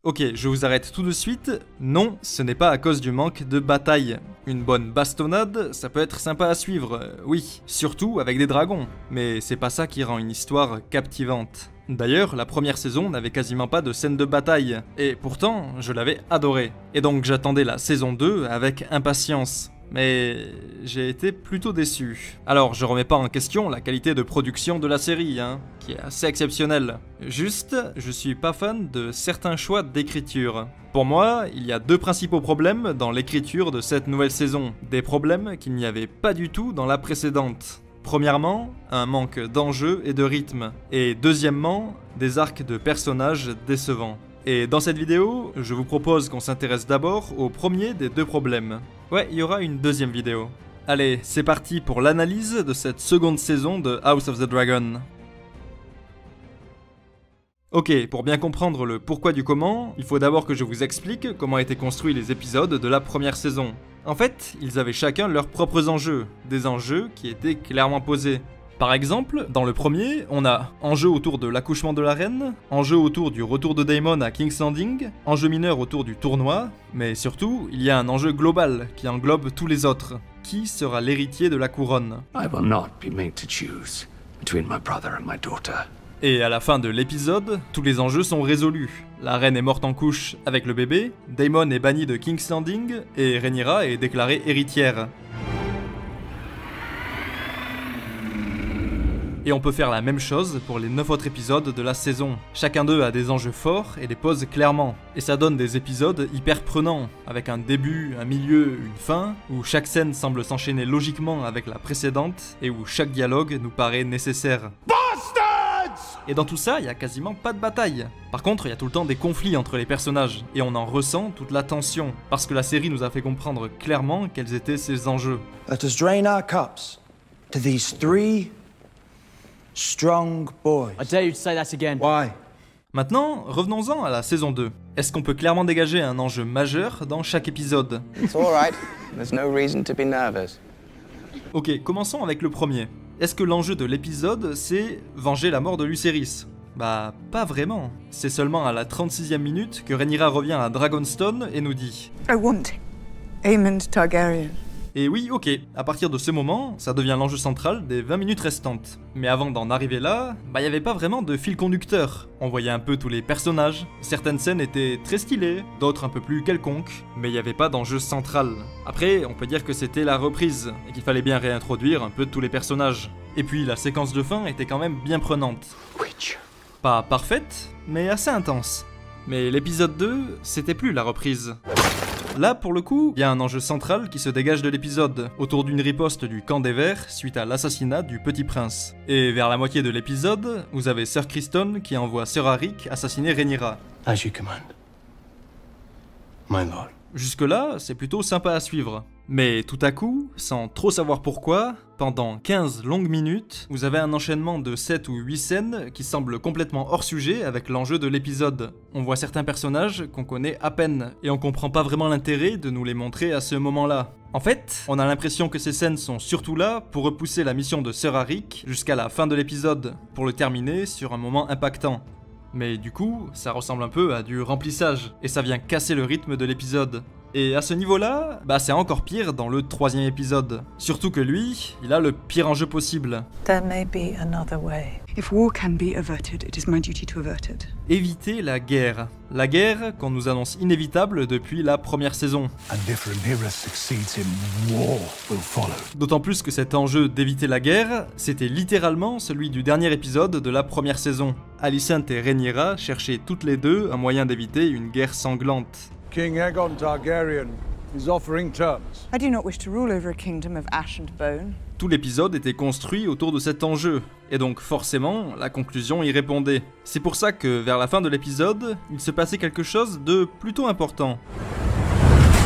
Ok, je vous arrête tout de suite. Non, ce n'est pas à cause du manque de bataille. Une bonne bastonnade, ça peut être sympa à suivre, oui, surtout avec des dragons. Mais c'est pas ça qui rend une histoire captivante. D'ailleurs, la première saison n'avait quasiment pas de scène de bataille, et pourtant, je l'avais adoré. Et donc j'attendais la saison 2 avec impatience. Mais j'ai été plutôt déçu. Alors, je remets pas en question la qualité de production de la série, qui est assez exceptionnelle. Juste, je suis pas fan de certains choix d'écriture. Pour moi, il y a deux principaux problèmes dans l'écriture de cette nouvelle saison. Des problèmes qu'il n'y avait pas du tout dans la précédente. Premièrement, un manque d'enjeu et de rythme. Et deuxièmement, des arcs de personnages décevants. Et dans cette vidéo, je vous propose qu'on s'intéresse d'abord au premier des deux problèmes. Ouais, il y aura une deuxième vidéo. Allez, c'est parti pour l'analyse de cette seconde saison de House of the Dragon. Ok, pour bien comprendre le pourquoi du comment, il faut d'abord que je vous explique comment étaient construits les épisodes de la première saison. En fait, ils avaient chacun leurs propres enjeux, des enjeux qui étaient clairement posés. Par exemple, dans le premier, on a enjeu autour de l'accouchement de la reine, enjeu autour du retour de Daemon à King's Landing, enjeu mineur autour du tournoi, mais surtout, il y a un enjeu global qui englobe tous les autres. Qui sera l'héritier de la couronne? I will not be made to choose between my brother and my daughter. Et à la fin de l'épisode, tous les enjeux sont résolus. La reine est morte en couche avec le bébé, Daemon est banni de King's Landing, et Rhaenyra est déclarée héritière. Et on peut faire la même chose pour les 9 autres épisodes de la saison. Chacun d'eux a des enjeux forts et les pose clairement. Et ça donne des épisodes hyper prenants, avec un début, un milieu, une fin, où chaque scène semble s'enchaîner logiquement avec la précédente, et où chaque dialogue nous paraît nécessaire. Et dans tout ça, il y a quasiment pas de bataille. Par contre, il y a tout le temps des conflits entre les personnages, et on en ressent toute la tension, parce que la série nous a fait comprendre clairement quels étaient ces enjeux. Let us drain our cups to these three strong boys. I dare you to say that again. Why? Maintenant, revenons-en à la saison 2. Est-ce qu'on peut clairement dégager un enjeu majeur dans chaque épisode? It's all right. There's no reason to be nervous. Ok, commençons avec le premier. Est-ce que l'enjeu de l'épisode, c'est venger la mort de Lucerys? Bah, pas vraiment. C'est seulement à la 36e minute que Rhaenyra revient à Dragonstone et nous dit I want Aemond Targaryen. Et oui, ok, à partir de ce moment, ça devient l'enjeu central des 20 minutes restantes. Mais avant d'en arriver là, bah y avait pas vraiment de fil conducteur. On voyait un peu tous les personnages, certaines scènes étaient très stylées, d'autres un peu plus quelconques, mais il y avait pas d'enjeu central. Après, on peut dire que c'était la reprise, et qu'il fallait bien réintroduire un peu tous les personnages. Et puis la séquence de fin était quand même bien prenante. Pas parfaite, mais assez intense. Mais l'épisode 2, c'était plus la reprise. Là, pour le coup, il y a un enjeu central qui se dégage de l'épisode, autour d'une riposte du camp des Verts suite à l'assassinat du Petit Prince. Et vers la moitié de l'épisode, vous avez Sir Criston qui envoie Sir Arik assassiner Rhaenyra. As you command, my lord. Jusque-là, c'est plutôt sympa à suivre. Mais tout à coup, sans trop savoir pourquoi, pendant 15 longues minutes, vous avez un enchaînement de 7 ou 8 scènes qui semblent complètement hors sujet avec l'enjeu de l'épisode. On voit certains personnages qu'on connaît à peine, et on comprend pas vraiment l'intérêt de nous les montrer à ce moment-là. En fait, on a l'impression que ces scènes sont surtout là pour repousser la mission de Sir Arik jusqu'à la fin de l'épisode, pour le terminer sur un moment impactant. Mais du coup, ça ressemble un peu à du remplissage, et ça vient casser le rythme de l'épisode. Et à ce niveau-là, bah c'est encore pire dans le 3e épisode. Surtout que lui, il a le pire enjeu possible. There may be another way. If war can be averted, it is my duty to avert it. Éviter la guerre. La guerre qu'on nous annonce inévitable depuis la première saison. And if Rhaenyra succeeds in war will follow. D'autant plus que cet enjeu d'éviter la guerre, c'était littéralement celui du dernier épisode de la première saison. Alicent et Rhaenyra cherchaient toutes les deux un moyen d'éviter une guerre sanglante. King Aegon Targaryen is offering terms. I do not wish to rule over a kingdom of ash and bone. Tout l'épisode était construit autour de cet enjeu, et donc forcément, la conclusion y répondait. C'est pour ça que vers la fin de l'épisode, il se passait quelque chose de plutôt important.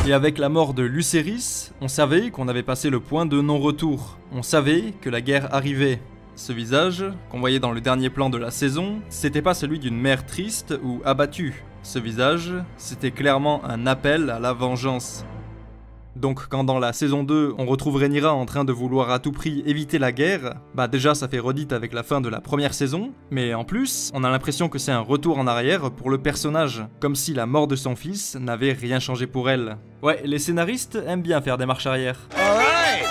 Et avec la mort de Lucerys, on savait qu'on avait passé le point de non-retour. On savait que la guerre arrivait. Ce visage, qu'on voyait dans le dernier plan de la saison, c'était pas celui d'une mère triste ou abattue. Ce visage, c'était clairement un appel à la vengeance. Donc quand dans la saison 2, on retrouve Rhaenyra en train de vouloir à tout prix éviter la guerre, bah déjà ça fait redite avec la fin de la première saison, mais en plus, on a l'impression que c'est un retour en arrière pour le personnage, comme si la mort de son fils n'avait rien changé pour elle. Ouais, les scénaristes aiment bien faire des marches arrière.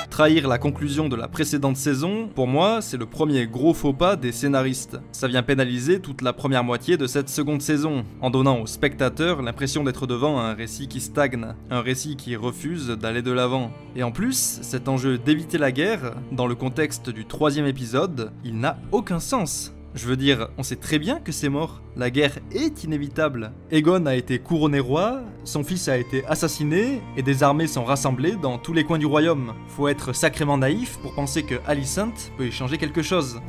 Trahir la conclusion de la précédente saison, pour moi, c'est le premier gros faux pas des scénaristes. Ça vient pénaliser toute la première moitié de cette seconde saison, en donnant aux spectateurs l'impression d'être devant un récit qui stagne, un récit qui refuse d'aller de l'avant. Et en plus, cet enjeu d'éviter la guerre, dans le contexte du 3e épisode, il n'a aucun sens. Je veux dire, on sait très bien que c'est mort. La guerre est inévitable. Aegon a été couronné roi, son fils a été assassiné, et des armées sont rassemblées dans tous les coins du royaume. Faut être sacrément naïf pour penser que Alicent peut y changer quelque chose.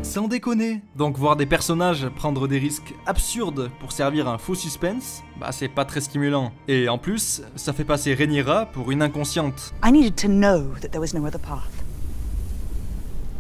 Sans déconner. Donc voir des personnages prendre des risques absurdes pour servir un faux suspense, bah c'est pas très stimulant. Et en plus, ça fait passer Rhaenyra pour une inconsciente. I needed to know that there was no other path.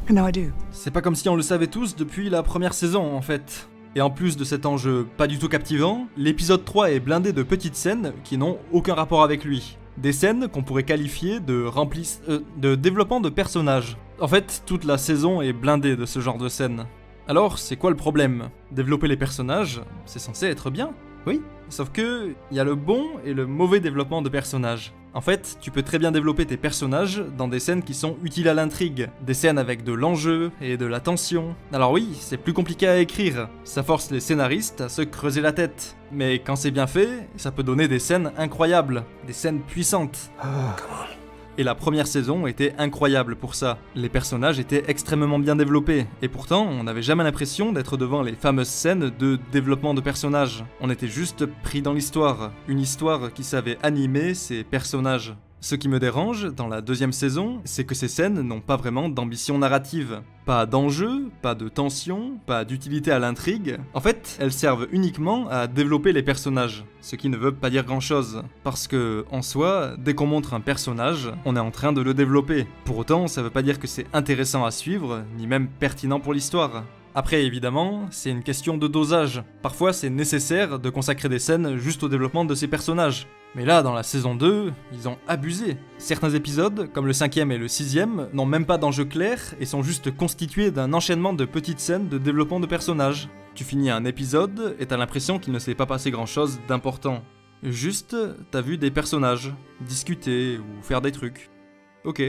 And now I do. C'est pas comme si on le savait tous depuis la première saison en fait. Et en plus de cet enjeu pas du tout captivant, l'épisode 3 est blindé de petites scènes qui n'ont aucun rapport avec lui. Des scènes qu'on pourrait qualifier de développement de personnages. En fait, toute la saison est blindée de ce genre de scènes. Alors, c'est quoi le problème? Développer les personnages, c'est censé être bien, oui. Sauf que, il y a le bon et le mauvais développement de personnages. En fait, tu peux très bien développer tes personnages dans des scènes qui sont utiles à l'intrigue, des scènes avec de l'enjeu et de la tension. Alors oui, c'est plus compliqué à écrire, ça force les scénaristes à se creuser la tête. Mais quand c'est bien fait, ça peut donner des scènes incroyables, des scènes puissantes. Et la première saison était incroyable pour ça. Les personnages étaient extrêmement bien développés, et pourtant on n'avait jamais l'impression d'être devant les fameuses scènes de développement de personnages. On était juste pris dans l'histoire, une histoire qui savait animer ses personnages. Ce qui me dérange dans la deuxième saison, c'est que ces scènes n'ont pas vraiment d'ambition narrative. Pas d'enjeu, pas de tension, pas d'utilité à l'intrigue. En fait, elles servent uniquement à développer les personnages, ce qui ne veut pas dire grand chose. Parce que, en soi, dès qu'on montre un personnage, on est en train de le développer. Pour autant, ça veut pas dire que c'est intéressant à suivre, ni même pertinent pour l'histoire. Après, évidemment, c'est une question de dosage. Parfois, c'est nécessaire de consacrer des scènes juste au développement de ces personnages. Mais là, dans la saison 2, ils ont abusé. Certains épisodes, comme le 5e et le 6e, n'ont même pas d'enjeu clair et sont juste constitués d'un enchaînement de petites scènes de développement de personnages. Tu finis un épisode et t'as l'impression qu'il ne s'est pas passé grand chose d'important. Juste, t'as vu des personnages, discuter ou faire des trucs. Ok.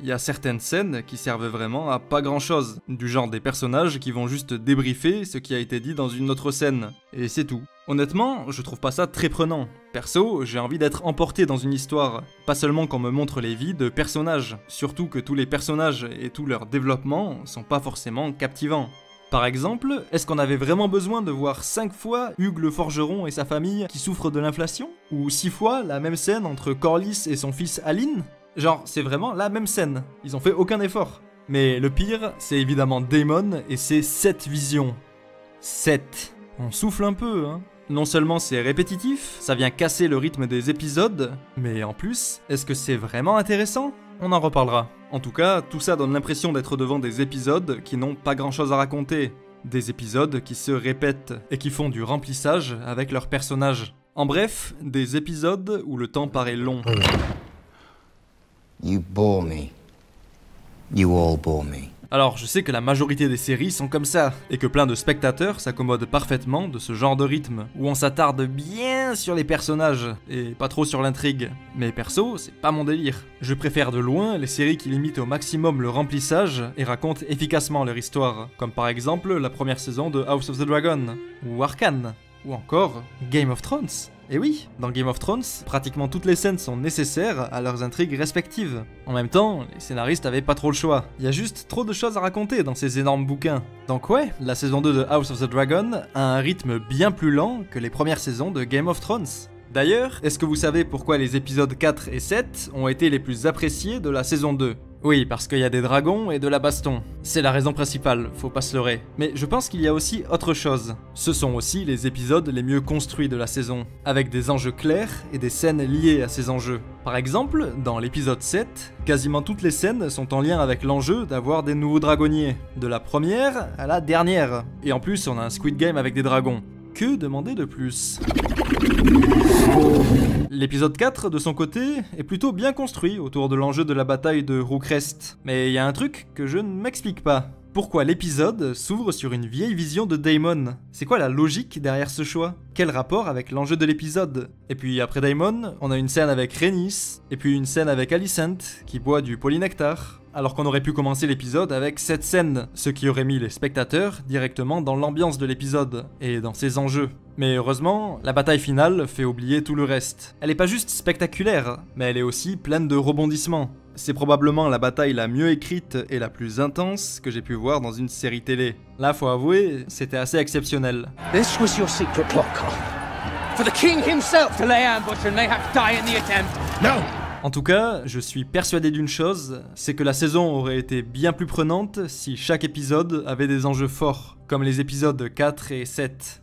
Il y a certaines scènes qui servent vraiment à pas grand chose, du genre des personnages qui vont juste débriefer ce qui a été dit dans une autre scène, et c'est tout. Honnêtement, je trouve pas ça très prenant. Perso, j'ai envie d'être emporté dans une histoire, pas seulement qu'on me montre les vies de personnages, surtout que tous les personnages et tout leur développement sont pas forcément captivants. Par exemple, est-ce qu'on avait vraiment besoin de voir 5 fois Hugues le forgeron et sa famille qui souffrent de l'inflation? Ou 6 fois la même scène entre Corlys et son fils Aline? Genre, c'est vraiment la même scène, ils ont fait aucun effort. Mais le pire, c'est évidemment Daemon et ses 7 visions. 7. On souffle un peu, hein. Non seulement c'est répétitif, ça vient casser le rythme des épisodes, mais en plus, est-ce que c'est vraiment intéressant? On en reparlera. En tout cas, tout ça donne l'impression d'être devant des épisodes qui n'ont pas grand-chose à raconter. Des épisodes qui se répètent et qui font du remplissage avec leurs personnages. En bref, des épisodes où le temps paraît long. You bore me. You all bore me. Alors, je sais que la majorité des séries sont comme ça, et que plein de spectateurs s'accommodent parfaitement de ce genre de rythme, où on s'attarde bien sur les personnages, et pas trop sur l'intrigue. Mais perso, c'est pas mon délire. Je préfère de loin les séries qui limitent au maximum le remplissage et racontent efficacement leur histoire, comme par exemple la première saison de House of the Dragon, ou Arcane, ou encore Game of Thrones. Et oui, dans Game of Thrones, pratiquement toutes les scènes sont nécessaires à leurs intrigues respectives. En même temps, les scénaristes avaient pas trop le choix. Il y a juste trop de choses à raconter dans ces énormes bouquins. Donc ouais, la saison 2 de House of the Dragon a un rythme bien plus lent que les premières saisons de Game of Thrones. D'ailleurs, est-ce que vous savez pourquoi les épisodes 4 et 7 ont été les plus appréciés de la saison 2 ? Oui, parce qu'il y a des dragons et de la baston. C'est la raison principale, faut pas se leurrer. Mais je pense qu'il y a aussi autre chose. Ce sont aussi les épisodes les mieux construits de la saison, avec des enjeux clairs et des scènes liées à ces enjeux. Par exemple, dans l'épisode 7, quasiment toutes les scènes sont en lien avec l'enjeu d'avoir des nouveaux dragonniers, de la première à la dernière. Et en plus, on a un Squid Game avec des dragons. Que demander de plus? L'épisode 4, de son côté, est plutôt bien construit autour de l'enjeu de la bataille de Rookcrest. Mais il y a un truc que je ne m'explique pas. Pourquoi l'épisode s'ouvre sur une vieille vision de Daemon? C'est quoi la logique derrière ce choix? Quel rapport avec l'enjeu de l'épisode? Et puis après Daemon, on a une scène avec Rhaenys, et puis une scène avec Alicent, qui boit du polynectar. Alors qu'on aurait pu commencer l'épisode avec cette scène, ce qui aurait mis les spectateurs directement dans l'ambiance de l'épisode, et dans ses enjeux. Mais heureusement, la bataille finale fait oublier tout le reste. Elle est pas juste spectaculaire, mais elle est aussi pleine de rebondissements. C'est probablement la bataille la mieux écrite et la plus intense que j'ai pu voir dans une série télé. Là, faut avouer, c'était assez exceptionnel. This was your secret plot, Carl. For the king himself to lay ambush and mayhap die in the attempt. No! En tout cas, je suis persuadé d'une chose, c'est que la saison aurait été bien plus prenante si chaque épisode avait des enjeux forts, comme les épisodes 4 et 7.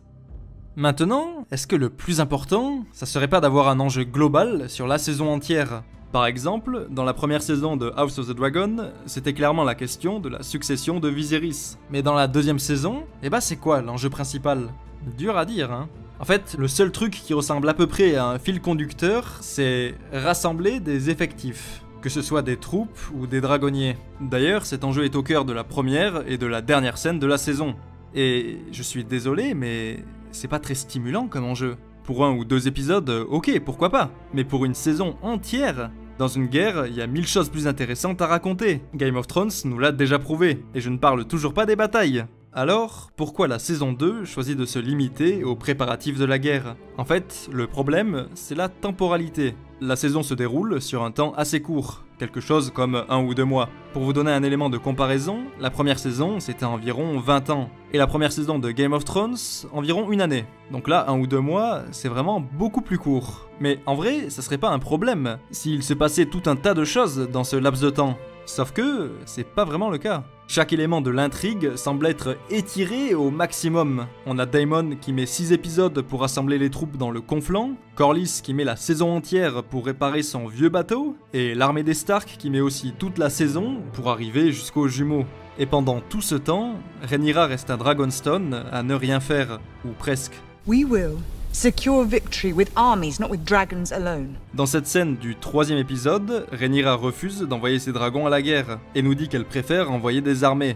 Maintenant, est-ce que le plus important, ça serait pas d'avoir un enjeu global sur la saison entière? Par exemple, dans la première saison de House of the Dragon, c'était clairement la question de la succession de Viserys. Mais dans la deuxième saison, c'est quoi l'enjeu principal? Dur à dire, hein. En fait, le seul truc qui ressemble à peu près à un fil conducteur, c'est rassembler des effectifs, que ce soit des troupes ou des dragonniers. D'ailleurs, cet enjeu est au cœur de la première et de la dernière scène de la saison. Et je suis désolé, mais c'est pas très stimulant comme enjeu. Pour 1 ou 2 épisodes, ok, pourquoi pas. Mais pour une saison entière, dans une guerre, il y a 1000 choses plus intéressantes à raconter. Game of Thrones nous l'a déjà prouvé, et je ne parle toujours pas des batailles. Alors, pourquoi la saison 2 choisit de se limiter aux préparatifs de la guerre? En fait, le problème, c'est la temporalité. La saison se déroule sur un temps assez court, quelque chose comme 1 ou 2 mois. Pour vous donner un élément de comparaison, la première saison, c'était environ 20 ans, et la première saison de Game of Thrones, environ 1 année. Donc là, 1 ou 2 mois, c'est vraiment beaucoup plus court. Mais en vrai, ça serait pas un problème, s'il se passait tout un tas de choses dans ce laps de temps. Sauf que, c'est pas vraiment le cas. Chaque élément de l'intrigue semble être étiré au maximum. On a Daemon qui met 6 épisodes pour rassembler les troupes dans le Conflant, Corlys qui met la saison entière pour réparer son vieux bateau, et l'armée des Stark qui met aussi toute la saison pour arriver jusqu'aux jumeaux. Et pendant tout ce temps, Rhaenyra reste à Dragonstone à ne rien faire, ou presque. We will secure victory with armies, not with dragons alone. Dans cette scène du 3e épisode, Rhaenyra refuse d'envoyer ses dragons à la guerre, et nous dit qu'elle préfère envoyer des armées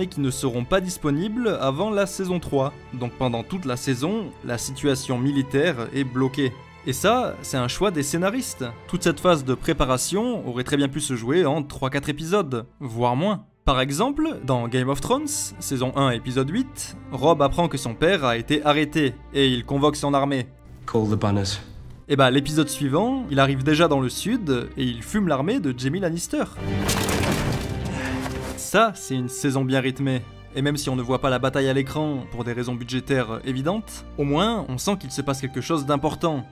qui ne seront pas disponibles avant la saison 3. Donc pendant toute la saison, la situation militaire est bloquée. Et ça, c'est un choix des scénaristes. Toute cette phase de préparation aurait très bien pu se jouer en 3-4 épisodes, voire moins. Par exemple, dans Game of Thrones, saison 1, épisode 8, Robb apprend que son père a été arrêté, et il convoque son armée. Call the banners. Et l'épisode suivant, il arrive déjà dans le sud, et il fume l'armée de Jaime Lannister. Ça, c'est une saison bien rythmée. Et même si on ne voit pas la bataille à l'écran pour des raisons budgétaires évidentes, au moins on sent qu'il se passe quelque chose d'important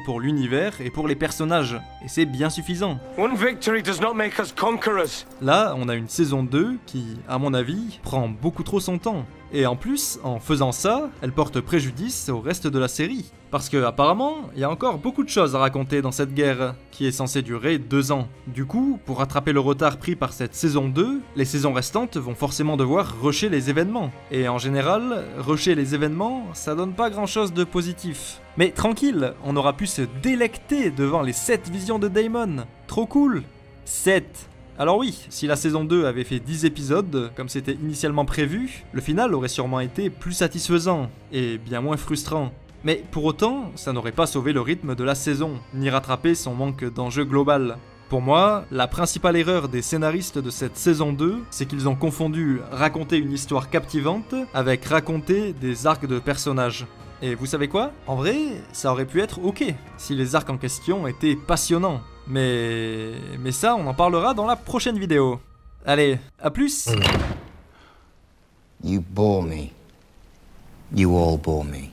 pour l'univers et pour les personnages, et c'est bien suffisant. One victory does not make us conquerors. Là, on a une saison 2 qui, à mon avis, prend beaucoup trop son temps. Et en plus, en faisant ça, elle porte préjudice au reste de la série. Parce que apparemment, il y a encore beaucoup de choses à raconter dans cette guerre, qui est censée durer 2 ans. Du coup, pour rattraper le retard pris par cette saison 2, les saisons restantes vont forcément devoir rusher les événements. Et en général, rusher les événements, ça donne pas grand chose de positif. Mais tranquille, on aura pu se délecter devant les 7 visions de Daemon. Trop cool. 7. Alors oui, si la saison 2 avait fait 10 épisodes, comme c'était initialement prévu, le final aurait sûrement été plus satisfaisant, et bien moins frustrant. Mais pour autant, ça n'aurait pas sauvé le rythme de la saison, ni rattrapé son manque d'enjeu global. Pour moi, la principale erreur des scénaristes de cette saison 2, c'est qu'ils ont confondu raconter une histoire captivante avec raconter des arcs de personnages. Et vous savez quoi? En vrai, ça aurait pu être ok, si les arcs en question étaient passionnants. Mais ça, on en parlera dans la prochaine vidéo. Allez, à plus! You bore me. You all bore me.